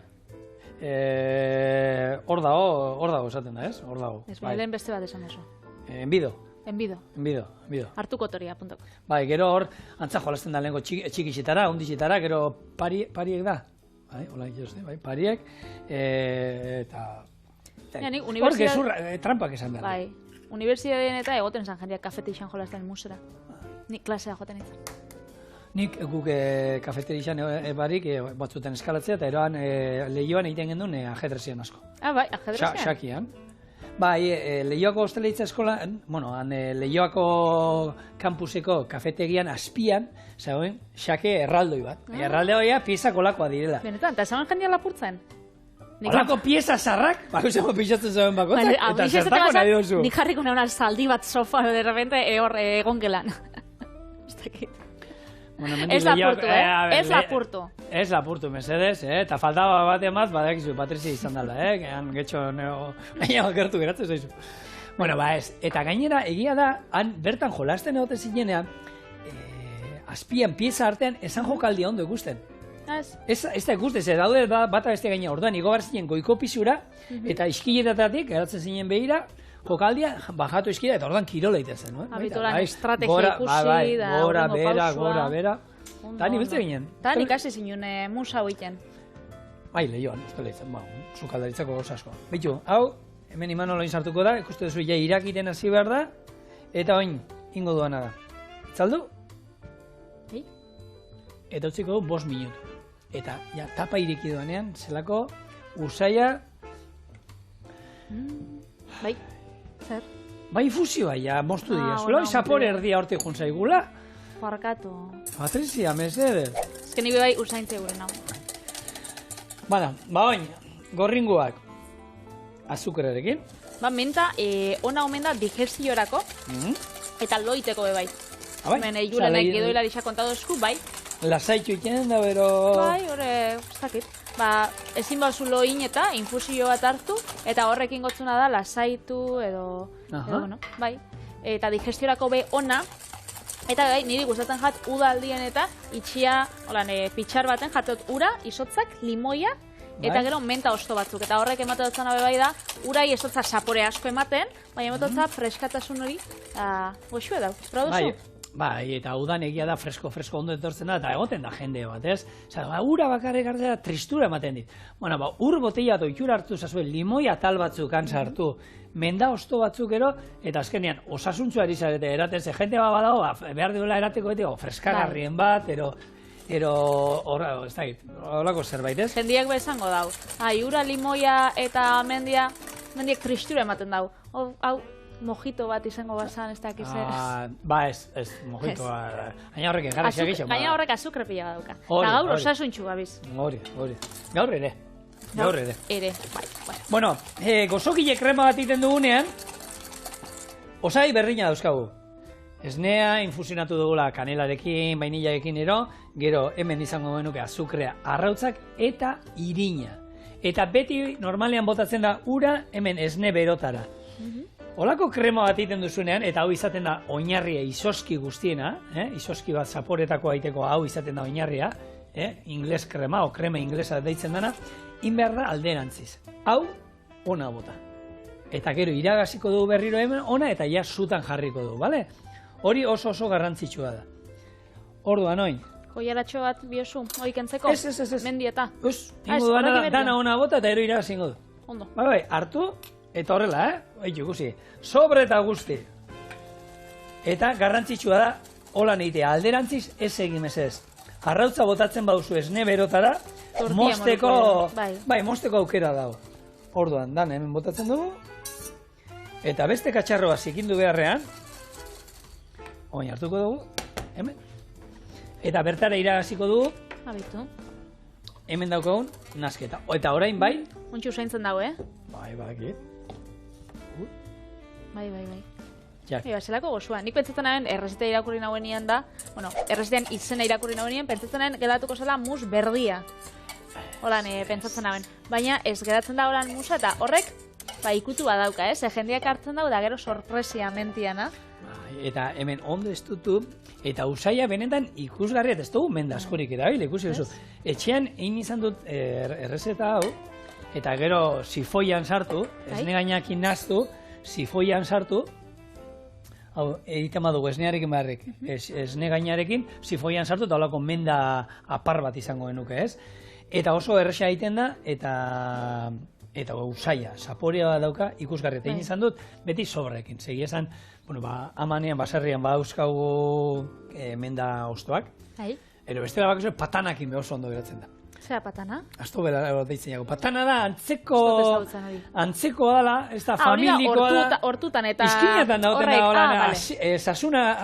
B: Hor dago esaten da, ez? Hor dago.
A: Ez lehen beste bat esan oso.
B: Enbido.
A: Enbido.
B: Enbido.
A: Hartukotoria.com.
B: Bai, gero hor, antza jolasten da lehenko txikixitara, undixitara, gero pariek da. Bai, hola, bai, pariek, eta... Hor, gezurra, trampak esan behar.
A: Bai, unibertsitateen eta egoten zan jendeak kafeteixan jolasten musera. Nik klasea joten izan.
B: Nik guk kafeterixan barik batzuten eskalatzea, eta eroan lehioan egiten gendun ajedrezian asko.
A: Ah, bai, ajedrezian?
B: Xakian. Bai, Leioako hosteleitza eskola, Leioako kampuseko kafetegian azpian, zagoen, xake erraldoi bat. Erralde hoia pieza kolakoa direla.
A: Benetan, eta esan jendia lapurtzen?
B: Olako pieza zarrak, bakuzeko pixatzen zauen bakotzak, eta zertako nahi duzu.
A: Nik jarriko neuna zaldi bat sofa, de repente, hor egon gelan. Ez lapurtu, Ez lapurtu.
B: Ez lapurtu, mesedez, eta faltaba bat emaz, badakizu, Patrizia izan dela, gehan getxo gaina gertu geratzen zaizu. Bueno, ba ez, eta gainera egia da, han bertan jolasten egote zinenean, azpian pieza artean esan jokaldia ondo ikusten. Ez da ikusten, ze daude bata beste gaina, orduan igobar zinen goiko pisura, eta iskiletatik, geratzen zinen behira, jokaldia, bajatu izkida, eta ordan kirola itezen, no?
A: Habitulan estrategia ikusi, da
B: gora, bera. Eta ni biltze ginen.
A: Eta nik hasi zinun musa hoiten.
B: Bai, Leioan, ez da lehitzen, sukaldaritzako gauza asko. Bitu, hau, hemen Imanol oin sartuko da, ikuste duzu, ja irakiten hasi behar da, eta oin, ingo duana da. Itzaldu? Eta utziko du 5 minutu. Eta, ja, tapa ireki duanean, zelako, usaia...
A: Bai. Zer?
B: Bai, fusioa, ja, moztu dira. Zuloi zapore erdia horti juntzaigula.
A: Barkatu.
B: Patrizia, mesedez.
A: Ez que nire bai usaintze gure nago.
B: Ba, oin, gorringuak azukrarekin.
A: Ba, menta, ona omen da digestiorako, eta loiteko bebai. Hemen, julenek edo hilarisa kontadozku, bai.
B: Lasaitu ikenen da, bero...
A: Bai, horre, ez dakit. Ba, ezin bazu loin eta infusio bat hartu, eta horrekin gotzuna da lasaitu edo bueno, bai. Eta digestiorako be ona, eta bai, niri gustatzen jat udaldien eta itxia, pitxar baten jatot ura, isotzak, limoia, eta gero menta osto batzuk. Eta horrek ematen bai da, urai esotza sapore asko ematen, baina ematen freskatasun hori, goxue dau, produzu.
B: Bai, eta udan egia da fresko ondo etortzen da, eta egoten da jende bat, ez? Osa, ura bakarrik hartzea tristura ematen dit. Bueno, ba, ur botella eta oitura hartu zazuen, limoia tal batzuk antza hartu, menda osto batzuk ero, eta azkenean, osasuntzu ari zarete eraten, ze jende bat badago, behar duela erateko etiko, freskagarrien bat, ero, ez da git, horako zerbait, ez?
A: Jendiak bezango dau. Ura, limoia eta mendiak tristura ematen dau. Hau, mojito bat izango bazan, ez dakiz ez.
B: Ba, ez, mojitoa. Gaina horrek engarrexak gixen.
A: Gaina horrek azukre pila dauka. Eta gaur osasuntxu gabiz.
B: Hori. Gaur ere.
A: Bai.
B: Bueno, gozokile krema bat iten dugunean, osai berdina dauzkagu. Esnea infusionatu dugula kanelarekin, vainillarekin ero, gero hemen izango genuke azukrea, arrautzak eta irina. Eta beti normalean botatzen da ura hemen esne berotara. Olako krema bat egiten duzunean, eta hau izaten da oinarria izoski guztiena, izoski bat zaporetako aiteko hau izaten da oinarria, ingles krema, o krema inglesa deitzen dana, inbehar da alderantziz. Hau, ona bota. Eta gero iragaziko dugu berriro hemen, ona eta ja zutan jarriko dugu, bale? Hori oso garrantzitsua da. Orduan, oin.
A: Koiaratxo bat biozu, hori kentzeko?
B: Ez.
A: Mendieta.
B: Ingo duana dana ona bota eta ero iragazingo du.
A: Ondo.
B: Bai, hartu. Eta horrela, ikusi, sobre eta guzti. Eta garrantzitsua da, hola negitea, alderantziz ez egin mesez. Arrautza botatzen bauzu esne berotara, mosteko aukera dago. Orduan, dan hemen botatzen dugu, eta beste katxarroa zikindu beharrean, oin hartuko dugu, hemen. Eta bertara iragaziko dugu, hemen daukagun, nasketa. Eta orain bai,
A: Untxu zaintzen dago,
B: Bai.
A: Bai. Zelako gozua. Nik pentsatzen nahen, errezitea irakurri nagoenian da, errezitean izena irakurri nagoenian, pentsatzen nahen geratuko zela mus berdia. Holan, pentsatzen nahen. Baina ez geratzen da holan musa, eta horrek, ikutu badauka, jendeak hartzen dago, da gero sorpresia mentiana.
B: Eta hemen ondo estutu, eta usaia benetan ikusgarria, ez dugu menda askorik erabil, ikusi duzu. Etxean egin izan dut errezeta hau, eta gero sifoian sartu, esne gainakin naztu, sifoian sartu, hau, egiten badugu esnearekin beharrik, esne gainarekin, sifoian sartu eta holako menda apar bat izango genuke, ez? Eta oso erresa egiten da, eta usaia, zaporea bat dauka, ikusgarri, eta izan dut, beti sobrekin. Segi esan, bueno, amanean, baserrian, euskagu menda ostoak, ero bestela bako patanakin oso ondo geratzen da.
A: Zera patana?
B: Asto bera deitzen jago. Patana da, antzeko dala, ez da, familikoa da.
A: Hortutan eta...
B: Izkinatan dauten da, hola,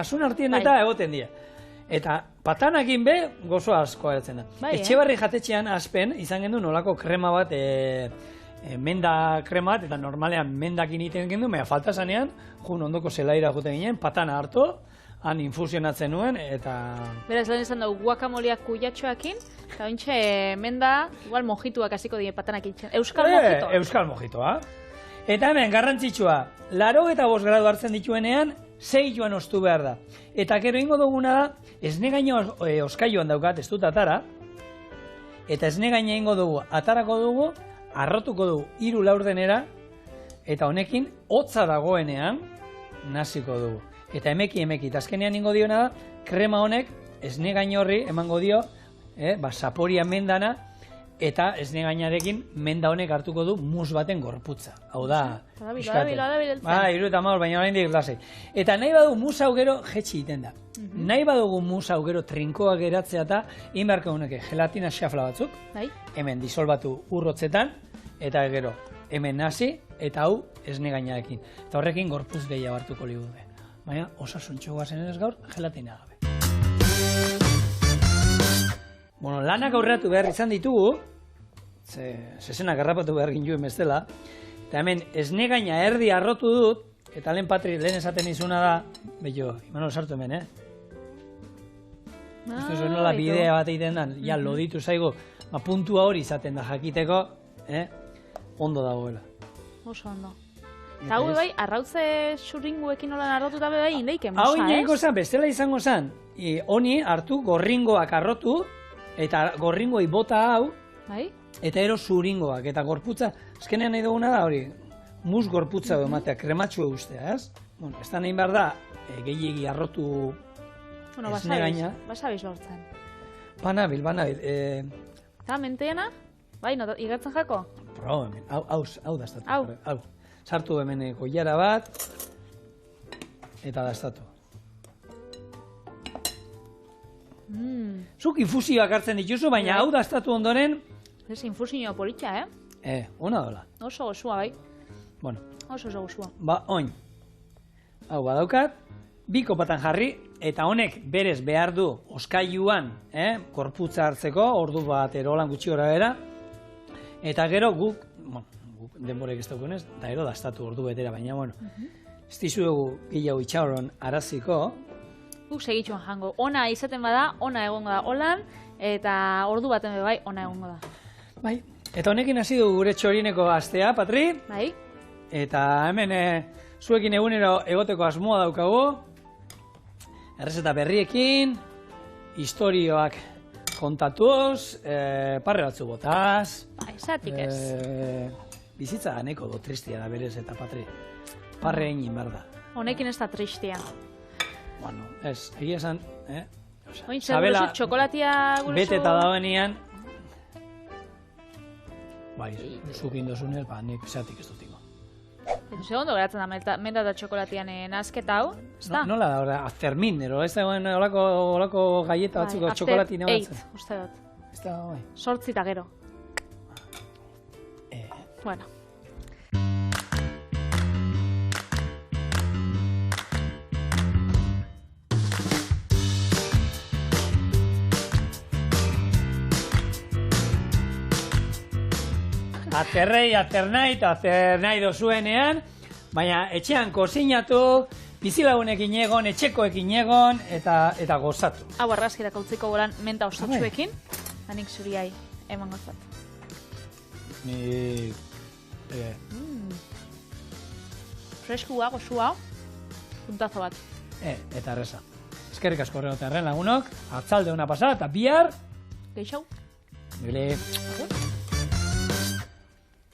B: asun artien eta egoten dira. Eta patanakin be, gozo asko eratzen da. Etxebarri jatetxean aspen, izan gendu nolako krema bat, menda krema bat, eta normalean mendakin iten gendu, mea falta zanean, ondoko zelaira juten ginen, patana hartu, han infusionatzen nuen, eta...
A: Beraz, lehen esan dugu, guakamoliak kuyatxoakin, eta bintxe, menda, igual mojituak hasiko dien patanak itxen. Euskal mojitoa.
B: Euskal mojitoa. Eta hemen, garrantzitsua, 85 gradu hartzen dituenean, 6 joan ostu behar da. Eta gero ingo duguna da, esne gaina oskailuan daukat, ez dut atara, eta esne gaina ingo dugu, atarako dugu, arrotuko dugu 3 laurdenera, eta honekin, hotza dagoenean, naziko dugu. Eta emeki, eta azkenean ingo diona da, krema honek, esne gaina horri emango dio, zaporia mendana, eta esne gainarekin menda honek hartuko du mus baten gorputza. Hau da, iruta maur, baina oraindik lasai. Eta nahi badugu mus hau gero jetxi iten da. Nahi badugu mus hau gero trinkoa geratzea eta inbarko honeke gelatina xafla batzuk, hemen disolbatu urrotzetan, eta gero hemen hasi, eta hau esne gainarekin. Eta horrekin gorputz gehiago hartuko ligu be. Baina, osasuntxo guazen ez gaur, gelatina gabe. Bueno, lanak aurreratu behar izan ditugu, zezenak errapatu behar gintuen bestela, eta hemen esne gaina erdi arrotu dut, eta lehen Patri, lehen esaten izuna da, bello, Imanol sartu hemen, Uste nola bidea bat egiten da, ja, loditu zaigu, puntua hori izaten da jakiteko, ondo dagoela.
A: Oso ondo. Eta hau bai, arrautze xuringuekin nolan arrotuta bai indeike musa,
B: Hau indeiko zan, bestela izango zan, honi hartu gorringoak arrotu, eta gorringoi bota hau, eta ero zuringoak, eta gorputza, azkenean nahi duguna da hori, mus gorputza du ematea, krematxue ustea, ez? Bueno, ez da nahi behar da, gehiegi arrotu esne gaina.
A: Basabiz lortzen.
B: Banabil.
A: Eta menteena? Bai, igatzen jako?
B: Pro, hemen, hau dastatu. Hau. Sartu hemen koilara bat, eta dastatu. Zuk infusioak hartzen dituzu, baina hau dastatu ondoren...
A: Ez infusioa politxa,
B: Ona dola.
A: Oso gozua, bai.
B: Bueno.
A: Oso gozua.
B: Oin. Hau badaukat, 2 kopatan jarri, eta honek berez behar du oskailuan, korputza hartzeko, ordu bat erolan gutxi gora bera, eta gero guk denborek ez daukunez, eta ero dastatu ordu betera, baina, bueno, ez dizuegu gehiago itxauron araziko.
A: Guk segitxuan jango, ona izaten bada, ona egongo da holan, eta ordu baten bai, ona egongo da.
B: Bai, eta honekin hasi du gure txorineko astea, Patri.
A: Bai.
B: Eta hemen zuekin egunero egoteko asmoa daukagu, errezeta berriekin, historioak kontatuz, parre batzu botaz.
A: Bai, zatik ez.
B: Bizitza ganeko do tristia da berez eta Patri. Parre egin behar da.
A: Honekin ez da tristia.
B: Bueno, ez, egia esan,
A: Oin, seguro txokolatia gurezu...
B: Bete eta dagoenian... Bai, zukin dozunez, nik zatik ez dut ingo.
A: Segundo geratzen da, menda eta txokolatian nazketa hau, ez da?
B: Nola da, aftermin, ero, ez da olako galleta batzuk txokolatin ebatzen.
A: After 8, uste dut.
B: Ez da, bai.
A: 8 eta gero. Bueno. Aternai
B: dozuenean, baina etxean kozinatu, bizilagunekin egon, etxekoekin egon, eta gozatu.
A: Hau arrazkirak utziko golan menta osatxuekin, hanik zuriai eman gozat.
B: Ni...
A: Freskua, goxua, puntazo bat.
B: Eta erreza. Eskerrik asko horregotearen lagunok, atzalde hona pasa, eta bihar...
A: Geixau.
B: Gile...